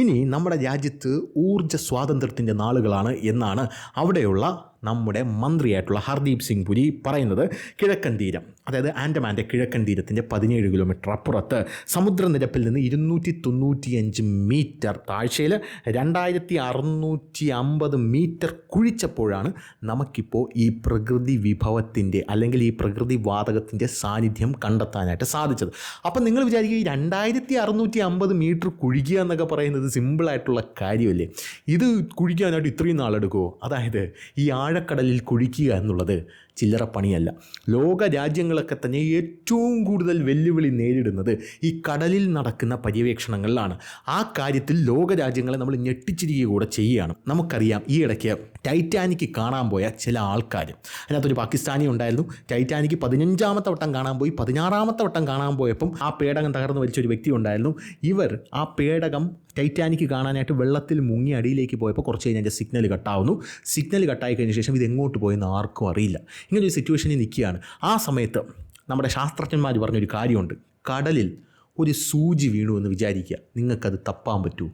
ഇനി നമ്മുടെ രാജ്യത്ത് ഊർജ്ജ സ്വാതന്ത്ര്യത്തിൻ്റെ നാളുകളാണ് എന്നാണ് അവിടെയുള്ള നമ്മുടെ മന്ത്രിയായിട്ടുള്ള ഹർദീപ് സിംഗ് പുരി പറയുന്നത്. കിഴക്കൻ തീരം, അതായത് ആൻഡമാൻ്റെ കിഴക്കൻ തീരത്തിൻ്റെ 17 കിലോമീറ്റർ അപ്പുറത്ത് സമുദ്രനിരപ്പിൽ നിന്ന് 295 മീറ്റർ താഴ്ചയിൽ 2650 മീറ്റർ കുഴിച്ചപ്പോഴാണ് നമുക്കിപ്പോൾ ഈ പ്രകൃതി വിഭവത്തിൻ്റെ അല്ലെങ്കിൽ ഈ പ്രകൃതി വാതകത്തിൻ്റെ സാന്നിധ്യം കണ്ടെത്താനായിട്ട് സാധിച്ചത്. അപ്പം നിങ്ങൾ വിചാരിക്കുക, ഈ 2650 മീറ്റർ കുഴിക്കുക എന്നൊക്കെ പറയുന്നത് സിമ്പിളായിട്ടുള്ള കാര്യമല്ലേ? ഇത് കുഴിക്കാനായിട്ട് ഇത്രയും നാളെടുക്കുമോ? അതായത് ഈ ആഴക്കടലിൽ കുഴിക്കുക എന്നുള്ളത് ചില്ലറ പണിയല്ല. ലോക രാജ്യങ്ങളൊക്കെ തന്നെ ഏറ്റവും കൂടുതൽ വെല്ലുവിളി നേരിടുന്നത് ഈ കടലിൽ നടക്കുന്ന പര്യവേക്ഷണങ്ങളിലാണ്. ആ കാര്യത്തിൽ ലോക രാജ്യങ്ങളെ നമ്മൾ ഞെട്ടിച്ചിരിക്കുക കൂടെ ചെയ്യുകയാണ്. നമുക്കറിയാം, ഈ ഇടയ്ക്ക് ടൈറ്റാനിക് കാണാൻ പോയ ചില ആൾക്കാർ, അതിനകത്തൊരു പാകിസ്ഥാനി ഉണ്ടായിരുന്നു. ടൈറ്റാനിക് 15ാമത്തെ വട്ടം കാണാൻ പോയി. 16ാമത്തെ വട്ടം കാണാൻ പോയപ്പം ആ പേടകം തകർന്നു വലിച്ചൊരു വ്യക്തി ഉണ്ടായിരുന്നു. ഇവർ ആ പേടകം ടൈറ്റാനിക് കാണാനായിട്ട് വെള്ളത്തിൽ മുങ്ങി അടിയിലേക്ക് പോയപ്പോൾ കുറച്ച് കഴിഞ്ഞ് അതിൻ്റെ സിഗ്നൽ കട്ടാവുന്നു. സിഗ്നൽ കട്ടായി കഴിഞ്ഞ ശേഷം ഇത് എങ്ങോട്ട് പോയെന്ന് ആർക്കും അറിയില്ല. ഇങ്ങനൊരു സിറ്റുവേഷനിൽ നിൽക്കുകയാണ്. ആ സമയത്ത് നമ്മുടെ ശാസ്ത്രജ്ഞന്മാർ പറഞ്ഞൊരു കാര്യമുണ്ട്. കടലിൽ ഒരു സൂചി വീണു എന്ന് വിചാരിക്കുക, നിങ്ങൾക്കത് തപ്പാൻ പറ്റുമോ?